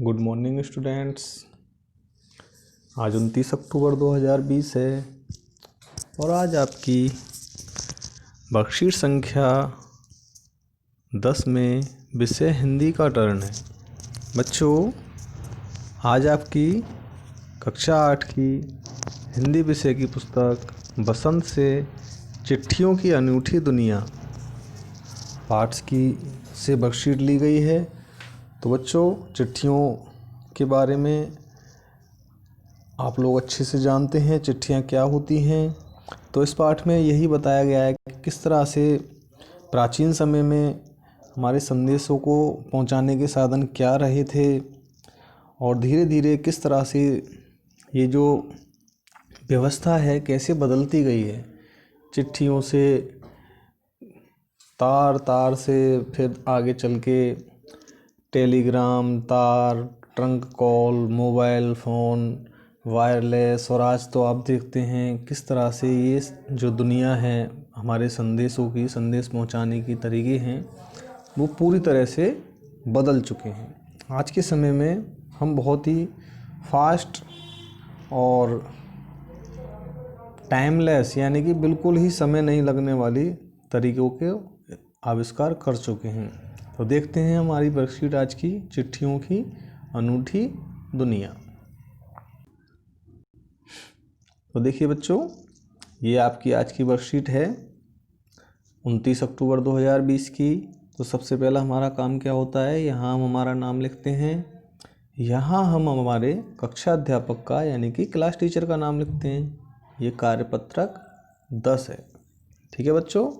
Good morning students. आज 29 अक्टूबर 2020 है और आज आपकी वर्कशीट संख्या 10 में विषय हिंदी का टर्न है। बच्चों, आज आपकी कक्षा 8 की हिंदी विषय की पुस्तक बसंत से चिट्ठियों की अनूठी दुनिया पार्ट्स की से वर्कशीट ली गई है। तो बच्चों, चिट्ठियों के बारे में आप लोग अच्छे से जानते हैं, चिट्ठियाँ क्या होती हैं। तो इस पाठ में यही बताया गया है कि किस तरह से प्राचीन समय में हमारे संदेशों को पहुंचाने के साधन क्या रहे थे और धीरे धीरे किस तरह से ये जो व्यवस्था है कैसे बदलती गई है। चिट्ठियों से तार से फिर आगे चल के टेलीग्राम, तार, trunk call, mobile phone, wireless, और आज तो आप देखते हैं किस तरह से ये जो दुनिया है हमारे संदेशों की, संदेश पहुंचाने की तरीके हैं वो पूरी तरह से बदल चुके हैं। आज के समय में हम बहुत ही फास्ट और टाइमलेस यानी कि बिल्कुल ही समय नहीं लगने वाली तरीक़ों के आविष्कार कर चुके हैं। तो देखते हैं हमारी वर्कशीट आज की चिट्ठियों की अनूठी दुनिया। तो देखिए बच्चों, ये आपकी आज की वर्कशीट है 29 अक्टूबर 2020 की। तो सबसे पहला हमारा काम क्या होता है, यहाँ हम हमारा नाम लिखते हैं। यहाँ हम हमारे कक्षा अध्यापक का यानी कि क्लास टीचर का नाम लिखते हैं। ये कार्यपत्रक 10 है। ठीक है बच्चों,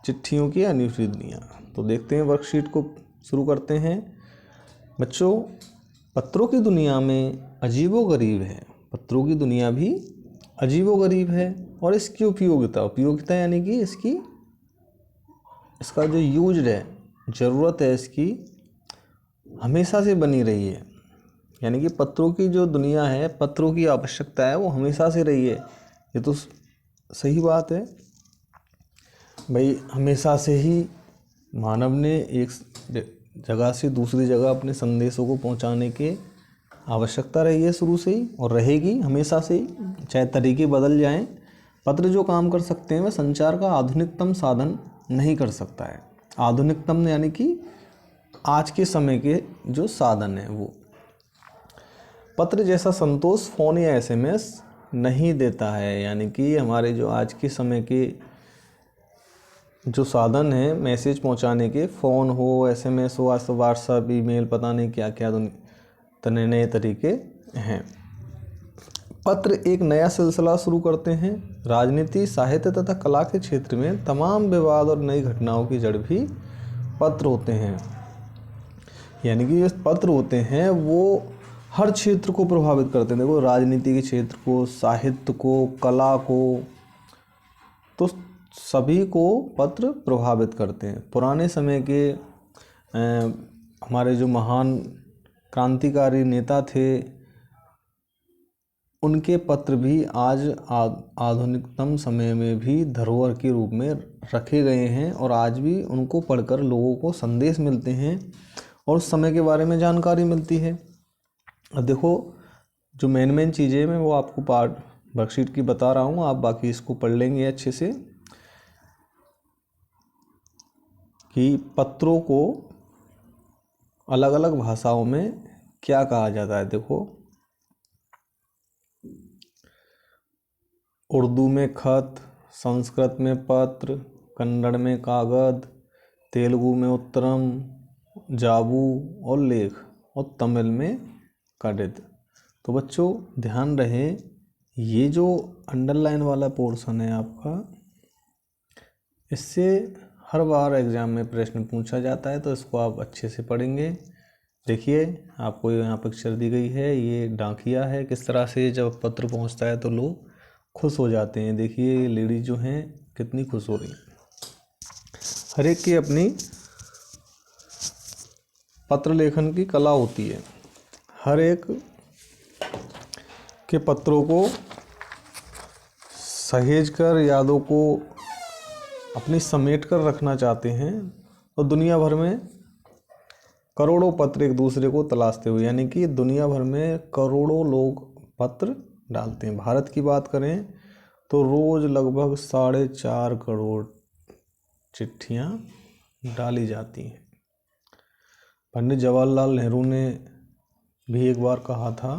चिट्ठियों की अनूठी दुनिया। तो देखते हैं वर्कशीट को शुरू करते हैं। बच्चों, पत्रों की दुनिया में अजीबोगरीब है। पत्रों की दुनिया भी अजीबोगरीब है और इसकी उपयोगिता यानी कि इसका जो यूज है, ज़रूरत है, इसकी हमेशा से बनी रही है। यानी कि पत्रों की जो दुनिया है, पत्रों की आवश्यकता है वो हमेशा से रही है। ये तो सही बात है भाई, हमेशा से ही मानव ने एक जगह से दूसरी जगह अपने संदेशों को पहुंचाने के आवश्यकता रही है शुरू से ही और रहेगी हमेशा से ही, चाहे तरीके बदल जाएं। पत्र जो काम कर सकते हैं वह संचार का आधुनिकतम साधन नहीं कर सकता है। आधुनिकतम यानी कि आज के समय के जो साधन हैं वो पत्र जैसा संतोष फ़ोन या SMS नहीं देता है। यानी कि हमारे जो आज के समय के जो साधन है मैसेज पहुंचाने के, फ़ोन हो, SMS हो, आज तो व्हाट्सएप, ईमेल, पता नहीं क्या क्या नए तरीके हैं। पत्र एक नया सिलसिला शुरू करते हैं। राजनीति, साहित्य तथा कला के क्षेत्र में तमाम विवाद और नई घटनाओं की जड़ भी पत्र होते हैं। यानी कि ये पत्र होते हैं वो हर क्षेत्र को प्रभावित करते हैं। देखो, राजनीति के क्षेत्र को, साहित्य को, कला को, तो सभी को पत्र प्रभावित करते हैं। पुराने समय के हमारे जो महान क्रांतिकारी नेता थे उनके पत्र भी आज आधुनिकतम समय में भी धरोहर के रूप में रखे गए हैं और आज भी उनको पढ़कर लोगों को संदेश मिलते हैं और उस समय के बारे में जानकारी मिलती है। अब देखो, जो मेन चीज़ें मैं वो आपको पार्ट वर्कशीट की बता रहा हूँ, आप बाकी इसको पढ़ लेंगे अच्छे से कि पत्रों को अलग अलग भाषाओं में क्या कहा जाता है। देखो, उर्दू में खत, संस्कृत में पत्र, कन्नड़ में कागद, तेलुगु में उत्तरम, जाबू और लेख, और तमिल में कडित। तो बच्चों ध्यान रहे, ये जो अंडरलाइन वाला पोर्शन है आपका, इससे हर बार एग्ज़ाम में प्रश्न पूछा जाता है, तो इसको आप अच्छे से पढ़ेंगे। देखिए, आपको यहाँ पिक्चर दी गई है, ये डाकिया है। किस तरह से जब पत्र पहुँचता है तो लोग खुश हो जाते हैं। देखिए, ये लेडीज जो हैं कितनी खुश हो रही हैं। हर एक की अपनी पत्र लेखन की कला होती है। हर एक के पत्रों को सहेज कर, यादों को अपनी समेट कर रखना चाहते हैं और दुनिया भर में करोड़ों पत्र एक दूसरे को तलाशते हुए, यानी कि दुनिया भर में करोड़ों लोग पत्र डालते हैं। भारत की बात करें तो रोज़ लगभग 4.5 करोड़ चिट्ठियाँ डाली जाती हैं। पंडित जवाहरलाल नेहरू ने भी एक बार कहा था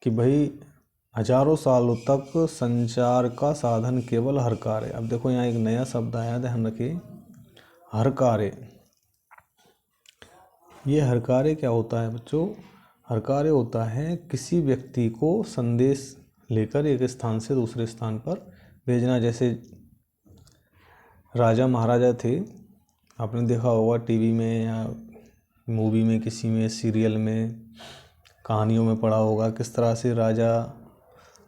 कि भाई हजारों सालों तक संचार का साधन केवल हरकारे। अब देखो यहाँ एक नया शब्द आया, ध्यान रखिए, हरकारे। ये हरकारे क्या होता है बच्चों? हरकारे होता है किसी व्यक्ति को संदेश लेकर एक स्थान से दूसरे स्थान पर भेजना। जैसे राजा महाराजा थे, आपने देखा होगा टीवी में या मूवी में, किसी में, सीरियल में, कहानियों में पढ़ा होगा, किस तरह से राजा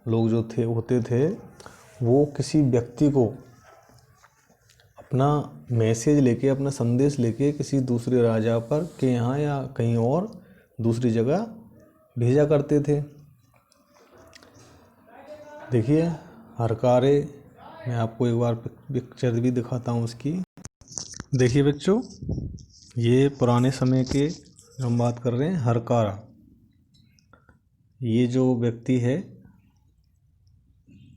लोग जो थे होते थे वो किसी व्यक्ति को अपना मैसेज लेके, अपना संदेश लेके किसी दूसरे राजा पर के यहाँ या कहीं और दूसरी जगह भेजा करते थे। देखिए हरकारे, मैं आपको एक बार पिक्चर भी दिखाता हूँ उसकी। देखिए बच्चों, ये पुराने समय के हम बात कर रहे हैं, हरकारा। ये जो व्यक्ति है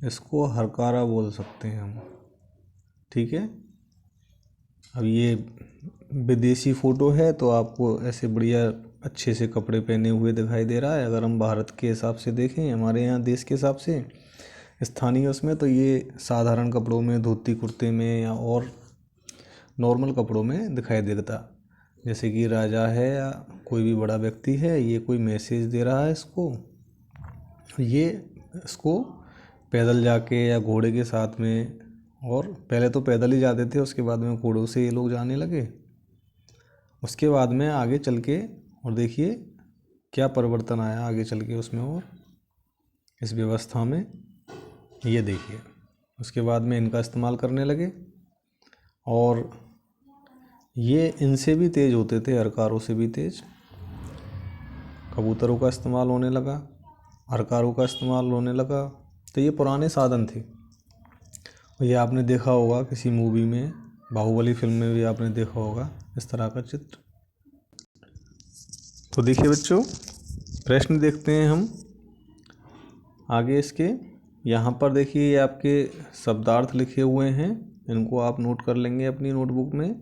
इसको हरकारा बोल सकते हैं हम, ठीक है। अब ये विदेशी फ़ोटो है तो आपको ऐसे बढ़िया अच्छे से कपड़े पहने हुए दिखाई दे रहा है। अगर हम भारत के हिसाब से देखें, हमारे यहाँ देश के हिसाब से स्थानीय उसमें, तो ये साधारण कपड़ों में, धोती कुर्ते में या और नॉर्मल कपड़ों में दिखाई देता। जैसे कि राजा है या कोई भी बड़ा व्यक्ति है, ये कोई मैसेज दे रहा है इसको, ये इसको पैदल जाके या घोड़े के साथ में, और पहले तो पैदल ही जाते थे, उसके बाद में घोड़ों से ये लोग जाने लगे। उसके बाद में आगे चल के, और देखिए क्या परिवर्तन आया आगे चल के उसमें और इस व्यवस्था में, ये देखिए। उसके बाद में इनका इस्तेमाल करने लगे और ये इनसे भी तेज़ होते थे, हरकारों से भी तेज़। कबूतरों का इस्तेमाल होने लगा, हरकारों का इस्तेमाल होने लगा। तो ये पुराने साधन थे। ये आपने देखा होगा किसी मूवी में, बाहुबली फिल्म में भी आपने देखा होगा इस तरह का चित्र। तो देखिए बच्चों, प्रश्न देखते हैं हम आगे इसके। यहाँ पर देखिए ये आपके शब्दार्थ लिखे हुए हैं, इनको आप नोट कर लेंगे अपनी नोटबुक में।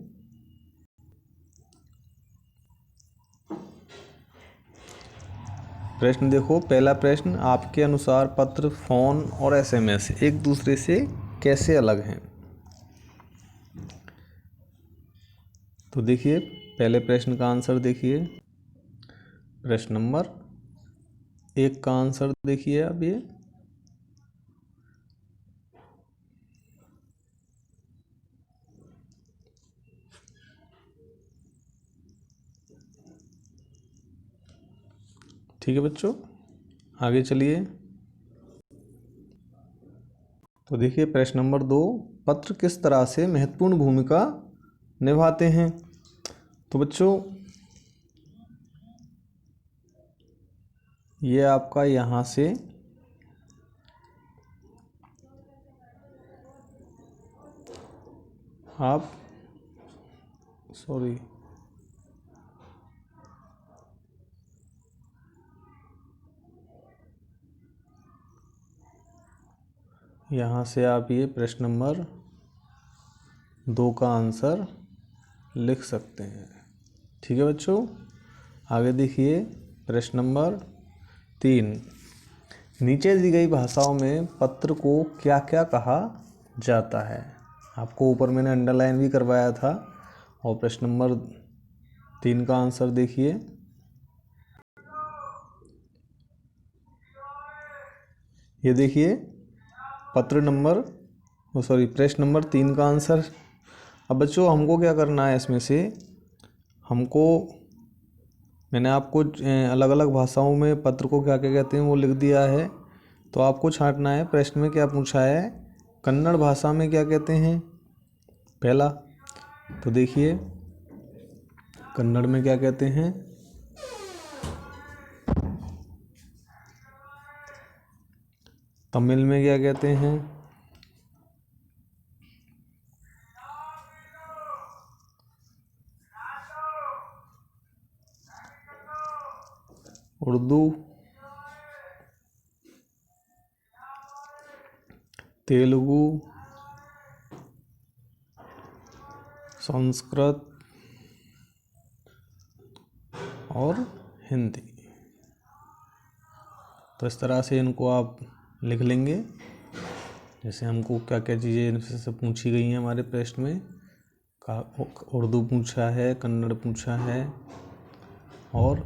प्रश्न देखो, पहला प्रश्न, आपके अनुसार पत्र, फ़ोन और एसएमएस एक दूसरे से कैसे अलग हैं? तो देखिए पहले प्रश्न का आंसर देखिए, प्रश्न नंबर 1 का आंसर देखिए अब ये। ठीक है बच्चों, आगे चलिए। तो देखिए प्रश्न नंबर 2, पत्र किस तरह से महत्वपूर्ण भूमिका निभाते हैं? तो बच्चों ये आपका यहाँ से आप यहाँ से आप ये प्रश्न नंबर 2 का आंसर लिख सकते हैं। ठीक है बच्चों, आगे देखिए प्रश्न नंबर 3, नीचे दी गई भाषाओं में पत्र को क्या क्या कहा जाता है? आपको ऊपर मैंने अंडरलाइन भी करवाया था। और प्रश्न नंबर 3 का आंसर देखिए। ये देखिए प्रश्न नंबर 3 का आंसर। अब बच्चों हमको क्या करना है इसमें से, हमको, मैंने आपको अलग अलग भाषाओं में पत्र को क्या क्या कहते हैं वो लिख दिया है, तो आपको छांटना है। प्रश्न में क्या पूछा है, कन्नड़ भाषा में क्या कहते हैं? पहला, तो देखिए कन्नड़ में क्या कहते हैं? तमिल में क्या कहते हैं? उर्दू, तेलुगु, संस्कृत और हिंदी। तो इस तरह से इनको आप लिख लेंगे। जैसे हमको क्या क्या चीज़ें इनसे से पूछी गई हैं हमारे प्रश्न में, उर्दू पूछा है, कन्नड़ पूछा है और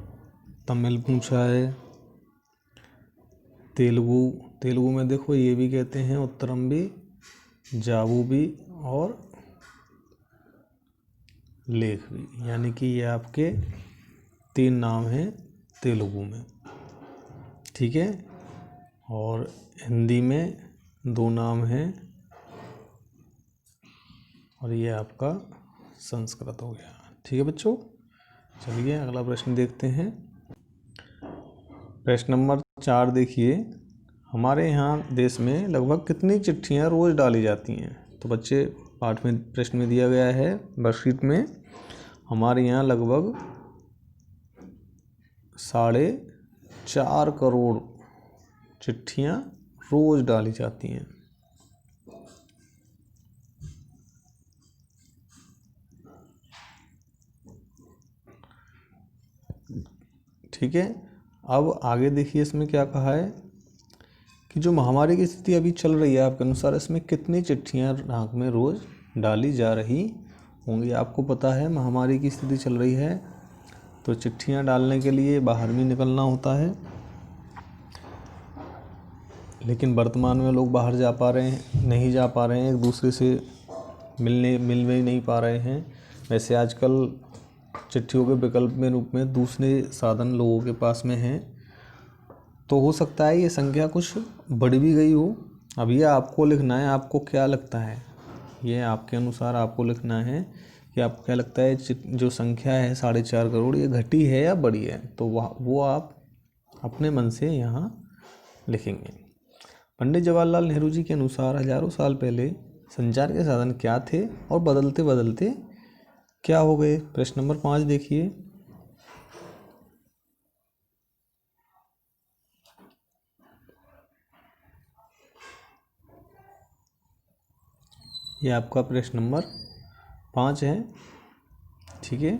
तमिल पूछा है। तेलुगु में देखो ये भी कहते हैं उत्तरम्बी, जावूबी और लेख भी, यानी कि ये आपके 3 नाम हैं तेलुगु में, ठीक है। और हिंदी में 2 नाम हैं और ये आपका संस्कृत हो गया, ठीक है बच्चों। चलिए अगला प्रश्न देखते हैं। प्रश्न नंबर 4 देखिए, हमारे यहाँ देश में लगभग कितनी चिट्ठियाँ रोज़ डाली जाती हैं। तो बच्चे पाठ में प्रश्न में दिया गया है वर्कशीट में, हमारे यहाँ लगभग 4.5 करोड़ चिट्ठियाँ रोज़ डाली जाती हैं। ठीक है, अब आगे देखिए इसमें क्या कहा है कि जो महामारी की स्थिति अभी चल रही है आपके अनुसार इसमें कितनी चिट्ठियाँ डाक में रोज़ डाली जा रही होंगी। आपको पता है महामारी की स्थिति चल रही है तो चिट्ठियाँ डालने के लिए बाहर भी निकलना होता है, लेकिन वर्तमान में लोग बाहर नहीं जा पा रहे हैं, एक दूसरे से मिल भी नहीं पा रहे हैं। वैसे आजकल चिट्ठियों के विकल्प में रूप में दूसरे साधन लोगों के पास में हैं, तो हो सकता है ये संख्या कुछ बढ़ भी गई हो। अब ये आपको लिखना है, आपको क्या लगता है, ये आपके अनुसार आपको लिखना है कि आपको क्या लगता है जो संख्या है 4.5 करोड़ ये घटी है या बढ़ी है। तो वो आप अपने मन से यहाँ लिखेंगे। पंडित जवाहरलाल नेहरू जी के अनुसार हजारों साल पहले संचार के साधन क्या थे और बदलते बदलते क्या हो गए। प्रश्न नंबर 5 देखिए, ये आपका प्रश्न नंबर 5 है, ठीक है।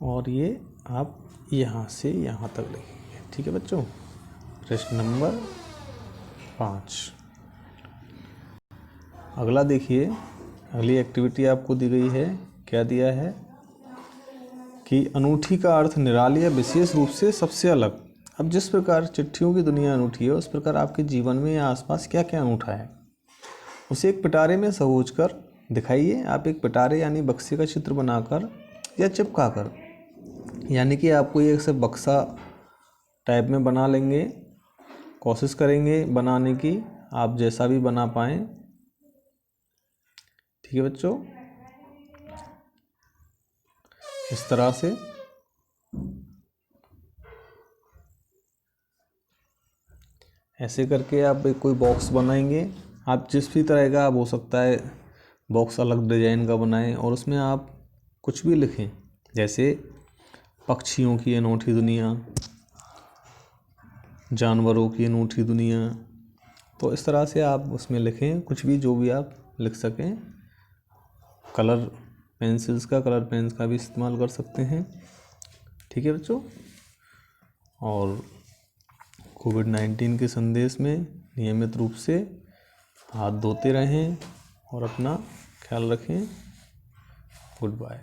और ये आप यहाँ से यहाँ तक लिखेंगे, ठीक है बच्चों। प्रश्न नंबर 5। अगला देखिए, अगली एक्टिविटी आपको दी गई है। क्या दिया है कि अनूठी का अर्थ निराली या विशेष रूप से सबसे अलग। अब जिस प्रकार चिट्ठियों की दुनिया अनूठी है उस प्रकार आपके जीवन में या आसपास क्या क्या अनूठा है उसे एक पिटारे में सहोज कर दिखाइए। आप एक पिटारे यानी बक्से का चित्र बनाकर या चिपका कर, यानी कि आपको ये एक बक्सा टाइप में बना लेंगे, कोशिश करेंगे बनाने की, आप जैसा भी बना पाएँ, ठीक है बच्चों। इस तरह से ऐसे करके आप एक कोई बॉक्स बनाएंगे। आप जिस भी तरह का आप हो सकता है बॉक्स अलग डिजाइन का बनाएं और उसमें आप कुछ भी लिखें, जैसे पक्षियों की अनूठी दुनिया, जानवरों की अनूठी दुनिया। तो इस तरह से आप उसमें लिखें कुछ भी, जो भी आप लिख सकें। कलर पेन्स का भी इस्तेमाल कर सकते हैं, ठीक है बच्चों। और कोविड-19 के संदेश में नियमित रूप से हाथ धोते रहें और अपना ख्याल रखें। Good bye.